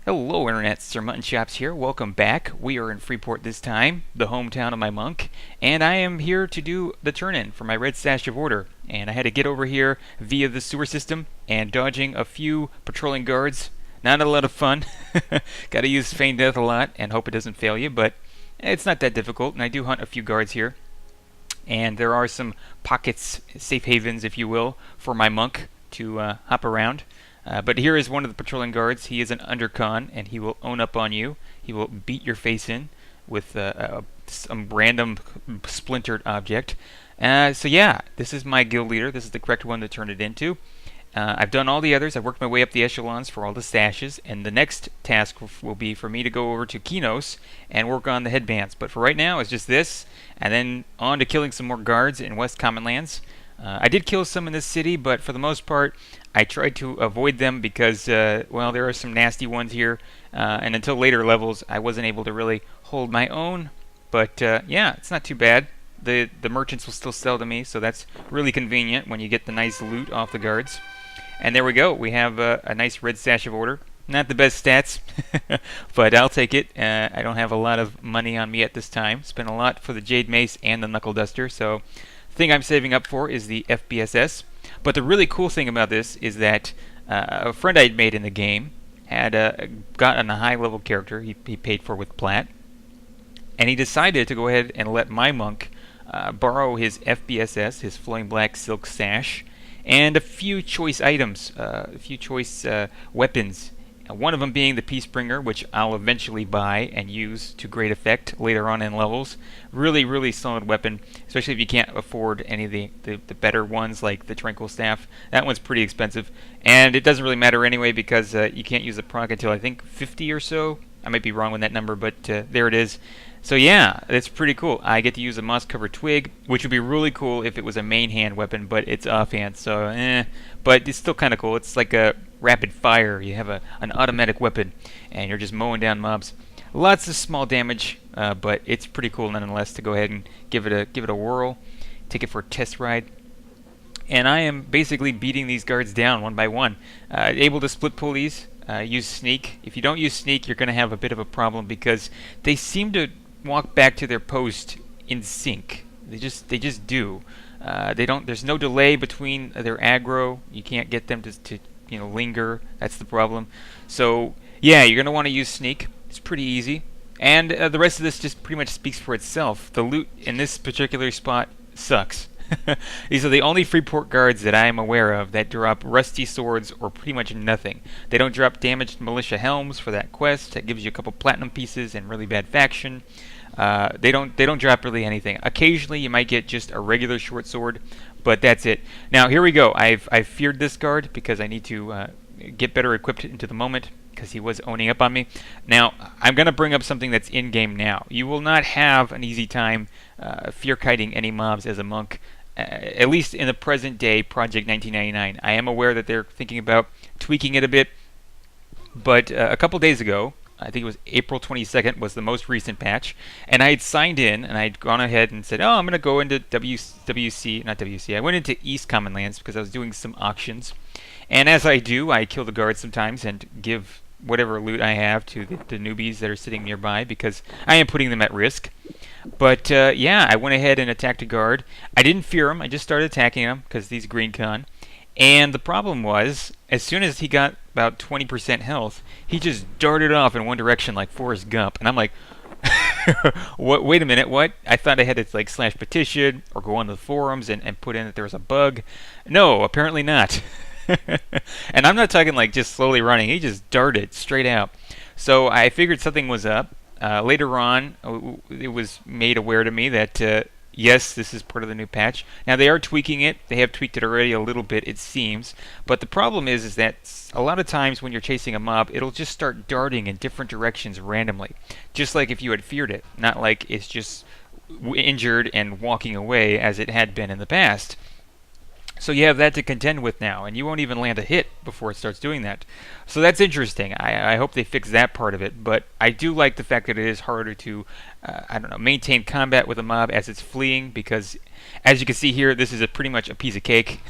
Hello Internet, Sir Mutton Chops here. Welcome back. We are in Freeport this time, the hometown of my monk, and I am here to do the turn-in for my red stash of order. And I had to get over here via the sewer system and dodging a few patrolling guards. Not a lot of fun. Gotta use feign death a lot and hope it doesn't fail you, but it's not that difficult, and I do hunt a few guards here. And there are some pockets, safe havens if you will, for my monk to hop around. But here is one of the patrolling guards. He is an undercon, and he will own up on you. He will beat your face in with some random splintered object. So yeah, this is my guild leader. This is the correct one to turn it into. I've done all the others. I've worked my way up the echelons for all the stashes, and the next task will be for me to go over to Kinos and work on the headbands. But for right now, it's just this, and then on to killing some more guards in West Commonlands. I did kill some in this city, but for the most part, I tried to avoid them because, well, there are some nasty ones here, and until later levels, I wasn't able to really hold my own. But yeah, it's not too bad. The merchants will still sell to me, so that's really convenient when you get the nice loot off the guards. And there we go. We have a nice red stash of order. Not the best stats, but I'll take it. I don't have a lot of money on me at this time. Spent a lot for the Jade Mace and the Knuckle Duster, so the thing I'm saving up for is the FBSS. But the really cool thing about this is that a friend I'd made in the game had gotten a high-level character he paid for with plat, and he decided to go ahead and let my monk borrow his FBSS, his flowing black silk sash, and a few choice items, a few choice weapons. One of them being the Peacebringer, which I'll eventually buy and use to great effect later on in levels. Really, really solid weapon, especially if you can't afford any of the better ones like the Tranquil Staff. That one's pretty expensive, and it doesn't really matter anyway because you can't use the proc until I think 50 or so. I might be wrong with that number, but there it is. So yeah, it's pretty cool. I get to use a moss-covered twig, which would be really cool if it was a main hand weapon, but it's offhand, so but it's still kind of cool. It's like a rapid fire. You have an automatic weapon, and you're just mowing down mobs. Lots of small damage, but it's pretty cool nonetheless to go ahead and give it a whirl, take it for a test ride. And I am basically beating these guards down one by one. Able to split pulleys, use sneak. If you don't use sneak, you're going to have a bit of a problem because they seem to walk back to their post in sync. They just do. They don't. There's no delay between their aggro. You can't get them to linger. That's the problem. So yeah, you're gonna want to use sneak. It's pretty easy, and the rest of this just pretty much speaks for itself. The loot in this particular spot sucks. These are the only Freeport guards that I am aware of that drop rusty swords or pretty much nothing. They don't drop damaged militia helms for that quest. That gives you a couple platinum pieces and really bad faction. They don't drop really anything. Occasionally you might get just a regular short sword, but that's it. Now here we go. I've feared this guard because I need to get better equipped into the moment because he was owning up on me. Now I'm going to bring up something that's in game now. You will not have an easy time fear kiting any mobs as a monk. At least in the present day Project 1999. I am aware that they're thinking about tweaking it a bit, but a couple days ago, I think it was April 22nd was the most recent patch, and I had signed in and I'd gone ahead and said, oh, I'm going to go into I went into East Commonlands because I was doing some auctions, and as I do, I kill the guards sometimes and give whatever loot I have to the newbies that are sitting nearby because I am putting them at risk. But yeah, I went ahead and attacked a guard. I didn't fear him. I just started attacking him because he's green con. And the problem was, as soon as he got about 20% health, he just darted off in one direction like Forrest Gump. And I'm like, what? Wait a minute, what? I thought I had to like slash petition or go on the forums and put in that there was a bug. No, apparently not. And I'm not talking like just slowly running. He just darted straight out. So I figured something was up. Later on, it was made aware to me that yes, this is part of the new patch. Now they are tweaking it. They have tweaked it already a little bit, it seems. But the problem is that a lot of times when you're chasing a mob, it'll just start darting in different directions randomly, just like if you had feared it, not like it's just injured and walking away as it had been in the past. So you have that to contend with now, and you won't even land a hit before it starts doing that. So that's interesting. I hope they fix that part of it, but I do like the fact that it is harder to, I don't know, maintain combat with a mob as it's fleeing, because as you can see here, this is pretty much a piece of cake.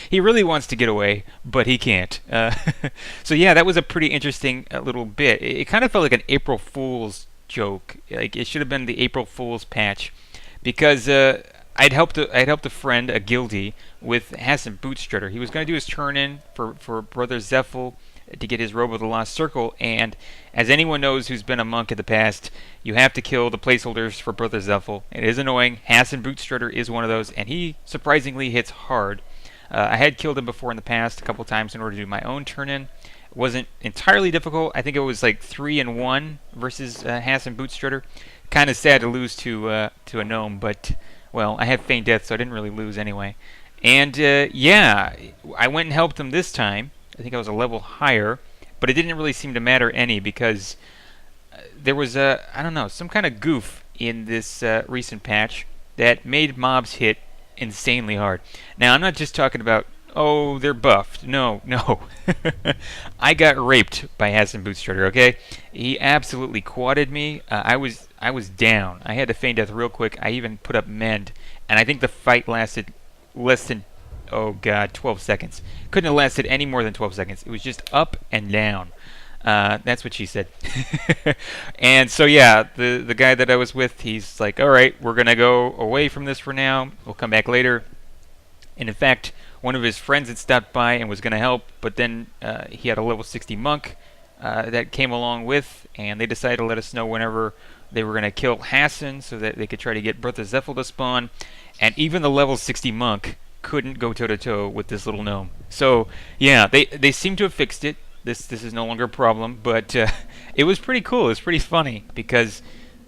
He really wants to get away, but he can't. So yeah, that was a pretty interesting little bit. It kind of felt like an April Fool's joke. Like it should have been the April Fool's patch, because I'd helped a friend, a guildie, with Hassan Bootstrutter. He was going to do his turn in for Brother Zephyl to get his Robe of the Lost Circle, and as anyone knows who's been a monk in the past, you have to kill the placeholders for Brother Zephyl. It is annoying. Hassan Bootstrutter is one of those, and he surprisingly hits hard. I had killed him before in the past a couple times in order to do my own turn in. It wasn't entirely difficult. I think it was like 3-1 versus Hassan Bootstrutter. Kind of sad to lose to a gnome, but well, I had feigned death, so I didn't really lose anyway. And yeah, I went and helped him this time. I think I was a level higher, but it didn't really seem to matter any, because there was I don't know, some kind of goof in this recent patch that made mobs hit insanely hard. Now, I'm not just talking about, oh, they're buffed. No, no. I got raped by Hassan Bootstrutter, okay? He absolutely quadded me. I was down. I had to feign death real quick. I even put up mend, and I think the fight lasted less than, oh god, 12 seconds. Couldn't have lasted any more than 12 seconds. It was just up and down. That's what she said. And so yeah, the guy that I was with, he's like, all right, we're gonna go away from this for now. We'll come back later. And in fact, one of his friends had stopped by and was going to help, but then he had a level 60 monk that came along with, and they decided to let us know whenever they were going to kill Hassan so that they could try to get Brother Zephyl to spawn. And even the level 60 monk couldn't go toe-to-toe with this little gnome. So yeah, they seem to have fixed it. This is no longer a problem, but it was pretty cool. It was pretty funny, because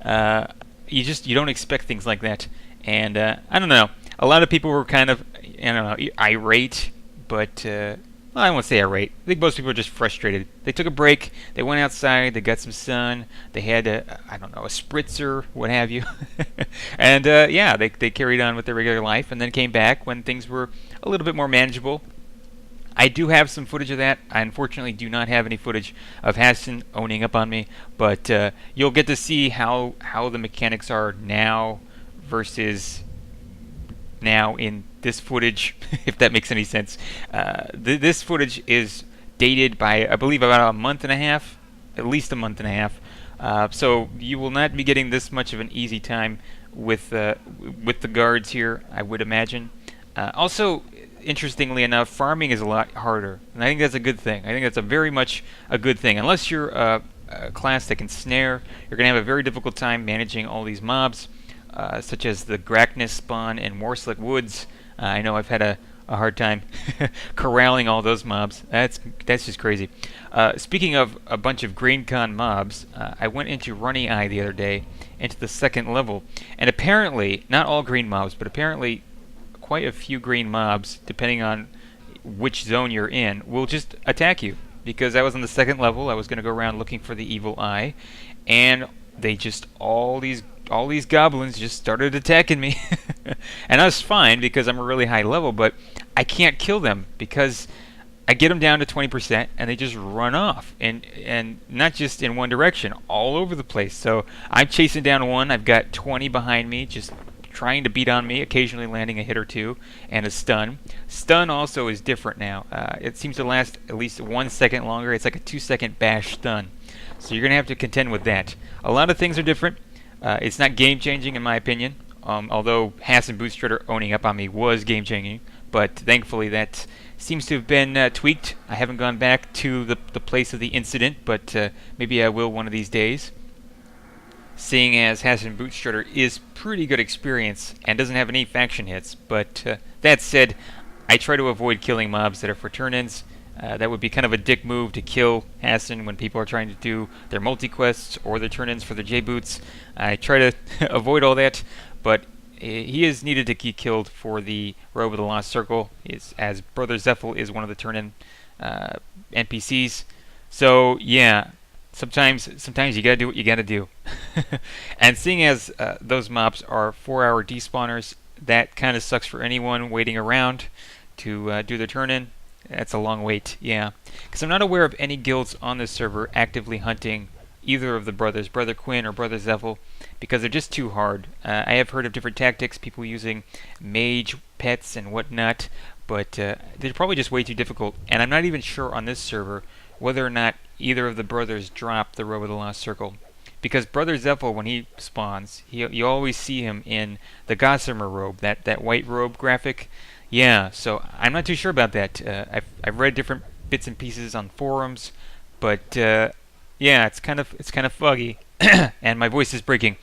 you don't expect things like that. And I don't know. A lot of people were kind of, I don't know, irate, but well, I won't say irate. I think most people were just frustrated. They took a break. They went outside. They got some sun. They had I don't know, a spritzer, what have you. And yeah, they carried on with their regular life, and then came back when things were a little bit more manageable. I do have some footage of that. I unfortunately do not have any footage of Hassan owning up on me, but you'll get to see how the mechanics are now versus now in this footage, if that makes any sense. This footage is dated by, I believe, about a month and a half, at least a month and a half. So you will not be getting this much of an easy time with the guards here, I would imagine. Also, interestingly enough, farming is a lot harder, and I think that's a good thing. I think that's very much a good thing. Unless you're a class that can snare, you're going to have a very difficult time managing all these mobs. Such as the Grandmaster spawn in Morslick Woods. I know I've had a hard time corralling all those mobs. That's just crazy. Speaking of a bunch of GreenCon mobs, I went into Runny Eye the other day, into the 2nd level, and apparently, not all green mobs, but apparently quite a few green mobs, depending on which zone you're in, will just attack you. Because I was on the 2nd level, I was going to go around looking for the evil eye, and they just, all these goblins just started attacking me. And I was fine because I'm a really high level, but I can't kill them because I get them down to 20% and they just run off, and not just in one direction, all over the place. So I'm chasing down one, I've got 20 behind me just trying to beat on me, occasionally landing a hit or two, and a stun. Stun also is different now. It seems to last at least 1 second longer. It's like a 2-second bash stun. So you're going to have to contend with that. A lot of things are different. It's not game-changing in my opinion, although Hassan Bootstrutter owning up on me was game-changing, but thankfully that seems to have been tweaked. I haven't gone back to the place of the incident, but maybe I will one of these days. Seeing as Hassan Bootstrutter is pretty good experience and doesn't have any faction hits, but that said, I try to avoid killing mobs that are for turn-ins. That would be kind of a dick move to kill Hassan when people are trying to do their multi-quests or their turn-ins for their J-boots. I try to avoid all that, but he is needed to get killed for the Robe of the Lost Circle, as Brother Zephyl is one of the turn-in NPCs. So yeah, sometimes you gotta do what you gotta do. And seeing as those mobs are 4-hour despawners, that kind of sucks for anyone waiting around to do their turn-in. That's a long wait, yeah. Because I'm not aware of any guilds on this server actively hunting either of the brothers, Brother Quinn or Brother Zephyl, because they're just too hard. I have heard of different tactics, people using mage pets and whatnot, but they're probably just way too difficult. And I'm not even sure on this server whether or not either of the brothers drop the Robe of the Lost Circle. Because Brother Zephyl, when he spawns, you always see him in the Gossamer robe, that white robe graphic. Yeah, so I'm not too sure about that. I've read different bits and pieces on forums, but yeah, it's kind of foggy, and my voice is breaking.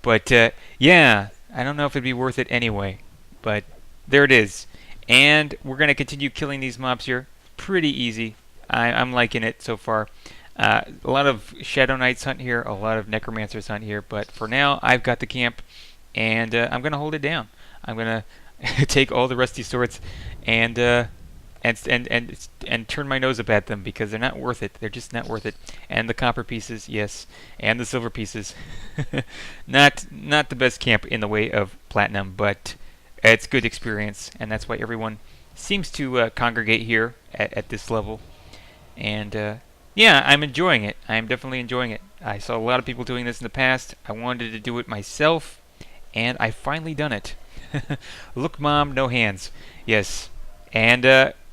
But yeah, I don't know if it'd be worth it anyway. But there it is, and we're gonna continue killing these mobs here. Pretty easy. I'm liking it so far. A lot of Shadow Knights hunt here, a lot of Necromancers hunt here, but for now I've got the camp, and I'm gonna hold it down. I'm gonna take all the rusty swords and turn my nose up at them because they're not worth it. They're just not worth it. And the copper pieces, yes, and the silver pieces. not the best camp in the way of platinum, but it's good experience, and that's why everyone seems to congregate here at this level. And yeah, I'm enjoying it. I'm definitely enjoying it. I saw a lot of people doing this in the past. I wanted to do it myself, and I've finally done it. Look, Mom, no hands. Yes, and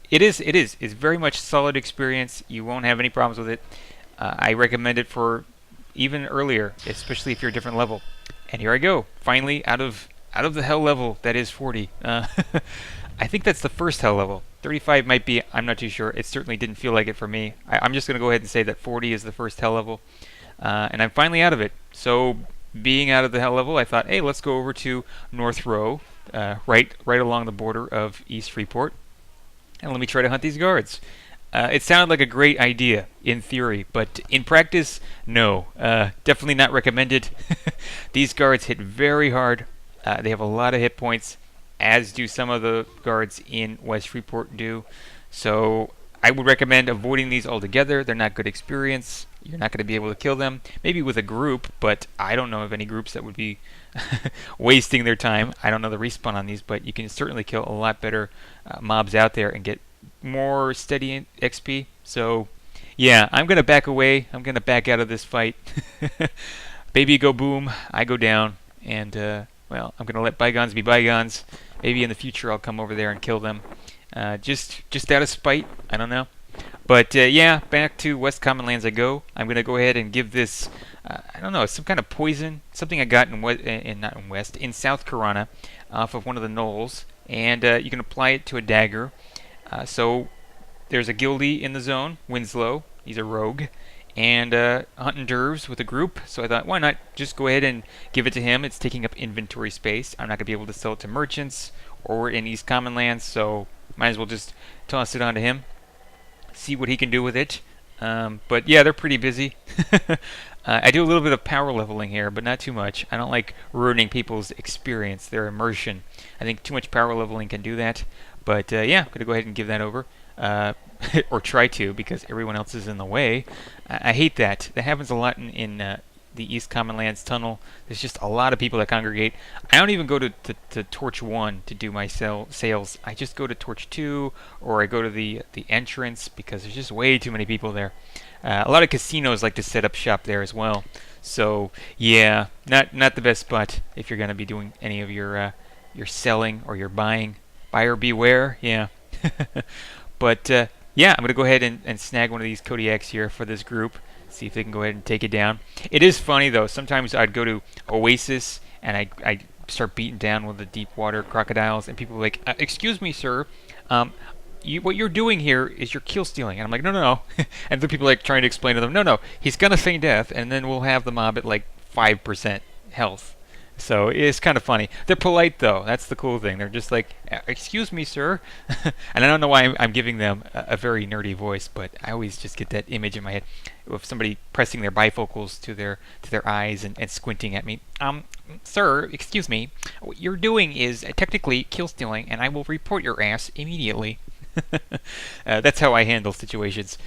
it's very much solid experience. You won't have any problems with it. I recommend it for even earlier, especially if you're a different level. And here I go, finally out of the hell level that is 40. I think that's the first hell level. 35 might be, I'm not too sure. It certainly didn't feel like it for me. I'm just going to go ahead and say that 40 is the first hell level. And I'm finally out of it. So being out of the hell level, I thought, hey, let's go over to North Row, right along the border of East Freeport, and let me try to hunt these guards. It sounded like a great idea in theory, but in practice, no. Definitely not recommended. These guards hit very hard. They have a lot of hit points, as do some of the guards in West Freeport do. So I would recommend avoiding these altogether. They're not good experience. You're not going to be able to kill them. Maybe with a group, but I don't know of any groups that would be wasting their time. I don't know the respawn on these, but you can certainly kill a lot better mobs out there and get more steady XP. So yeah, I'm going to back away. I'm going to back out of this fight. Baby go boom, I go down, and well, I'm going to let bygones be bygones. Maybe in the future I'll come over there and kill them. Just out of spite, I don't know. But yeah, back to West Common Lands I go. I'm going to go ahead and give this, I don't know, some kind of poison, something I got in South Karana, off of one of the knolls, and you can apply it to a dagger. So there's a guildie in the zone, Winslow, he's a rogue, and hunting dervs with a group, so I thought, why not just go ahead and give it to him. It's taking up inventory space. I'm not going to be able to sell it to merchants or in East Common Lands, so might as well just toss it on to him, see what he can do with it. But yeah, they're pretty busy. I do a little bit of power leveling here, but not too much. I don't like ruining people's experience, their immersion. I think too much power leveling can do that. But yeah, I'm going to go ahead and give that over. Or try to, because everyone else is in the way. I hate that. That happens a lot in the East Common Lands tunnel. There's just a lot of people that congregate. I don't even go to Torch 1 to do my sales. I just go to Torch 2, or I go to the entrance, because there's just way too many people there. A lot of casinos like to set up shop there as well. So yeah, not the best spot if you're going to be doing any of your selling or your buying. Buyer beware, yeah. But yeah, I'm going to go ahead and snag one of these Kodiaks here for this group. See if they can go ahead and take it down. It is funny, though. Sometimes I'd go to Oasis, and I'd start beating down one of the deep water crocodiles, and people are like, excuse me, sir. What you're doing here is you're kill stealing. And I'm like, no. And the people are like trying to explain to them, no, he's going to feign death, and then we'll have the mob at like 5% health. So it's kind of funny. They're polite, though. That's the cool thing. They're just like, excuse me, sir. And I don't know why I'm giving them a very nerdy voice, but I always just get that image in my head of somebody pressing their bifocals to their eyes and squinting at me. Sir, excuse me. What you're doing is technically kill stealing, and I will report your ass immediately. That's how I handle situations.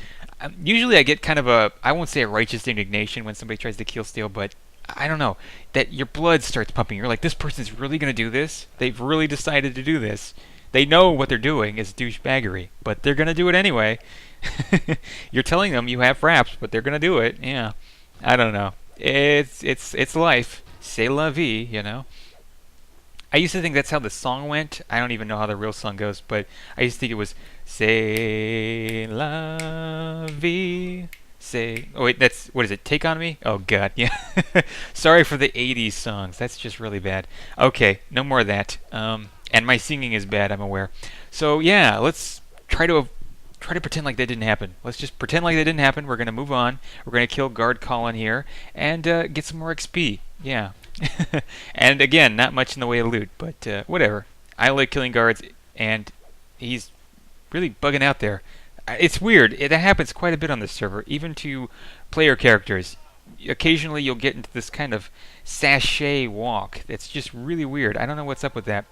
Usually I get kind of I won't say a righteous indignation when somebody tries to kill steal, but I don't know, that your blood starts pumping. You're like, this person's really gonna do this. They've really decided to do this. They know what they're doing is douchebaggery, but they're gonna do it anyway. You're telling them you have fraps, but they're gonna do it. Yeah, I don't know. It's life. C'est la vie, you know. I used to think that's how the song went. I don't even know how the real song goes, but I used to think it was C'est la vie. Say, oh wait, that's what is it? Take on Me? Oh God, yeah. Sorry for the '80s songs. That's just really bad. Okay, no more of that. And my singing is bad. I'm aware. So yeah, let's try to pretend like that didn't happen. Let's just pretend like that didn't happen. We're gonna move on. We're gonna kill guard Colin here and get some more XP. Yeah. And again, not much in the way of loot, but whatever. I like killing guards, and he's really bugging out there. It's weird. That happens quite a bit on this server, even to player characters. Occasionally, you'll get into this kind of sachet walk. That's just really weird. I don't know what's up with that.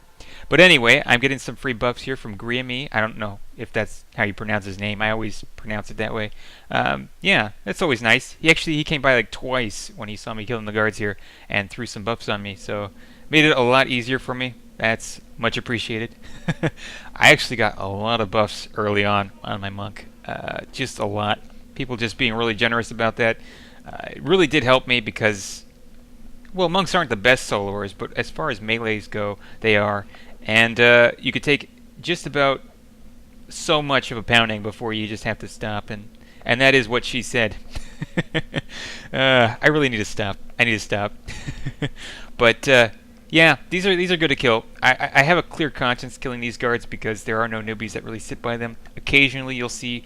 But anyway, I'm getting some free buffs here from Griamy. I don't know if that's how you pronounce his name. I always pronounce it that way. Yeah, that's always nice. He came by like twice when he saw me killing the guards here and threw some buffs on me. So made it a lot easier for me. That's much appreciated. I actually got a lot of buffs early on my monk. Just a lot. People just being really generous about that. It really did help me because, well, monks aren't the best soloers, but as far as melees go, they are. And you could take just about so much of a pounding before you just have to stop, and that is what she said. I really need to stop. I need to stop. But yeah, these are good to kill. I have a clear conscience killing these guards because there are no newbies that really sit by them. Occasionally you'll see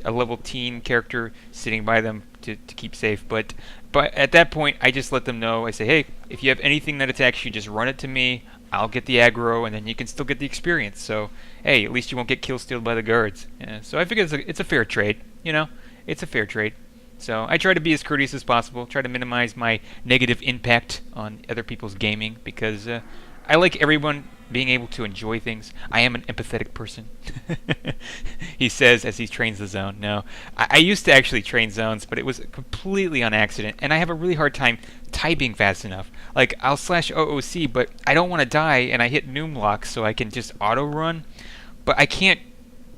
a level teen character sitting by them to keep safe, but at that point I just let them know. I say, hey, if you have anything that attacks you, just run it to me. I'll get the aggro, and then you can still get the experience. So hey, at least you won't get kill stealed by the guards. Yeah, so I figure it's a fair trade. You know, it's a fair trade. So I try to be as courteous as possible, try to minimize my negative impact on other people's gaming, because I like everyone being able to enjoy things. I am an empathetic person. He says as he trains the zone. No, I used to actually train zones, but it was completely on accident, and I have a really hard time typing fast enough. Like, I'll slash OOC, but I don't want to die, and I hit Noom lock so I can just auto run, but I can't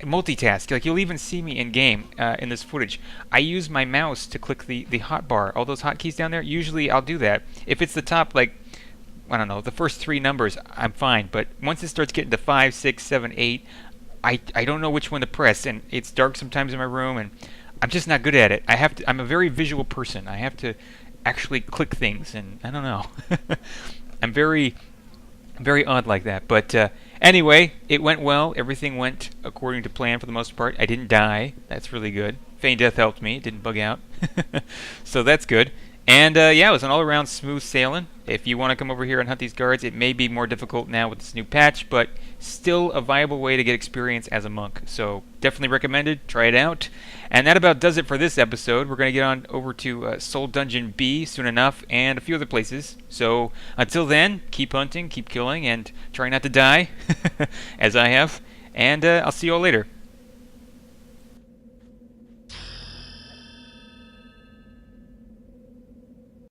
multitask. Like, you'll even see me in game in this footage. I use my mouse to click the hotbar. All those hotkeys down there. Usually I'll do that. If it's the top, like, I don't know, the first 3 numbers, I'm fine. But once it starts getting to 5, 6, 7, 8, I don't know which one to press, and it's dark sometimes in my room, and I'm just not good at it. I'm a very visual person. I have to actually click things, and I don't know. I'm very odd like that. But anyway, it went well. Everything went according to plan for the most part. I didn't die. That's really good. Feign death helped me. It didn't bug out. So that's good. And yeah, it was an all-around smooth sailing. If you want to come over here and hunt these guards, it may be more difficult now with this new patch, but still a viable way to get experience as a monk. So definitely recommended. Try it out. And that about does it for this episode. We're going to get on over to Soul Dungeon B soon enough, and a few other places. So until then, keep hunting, keep killing, and try not to die, as I have. And I'll see you all later.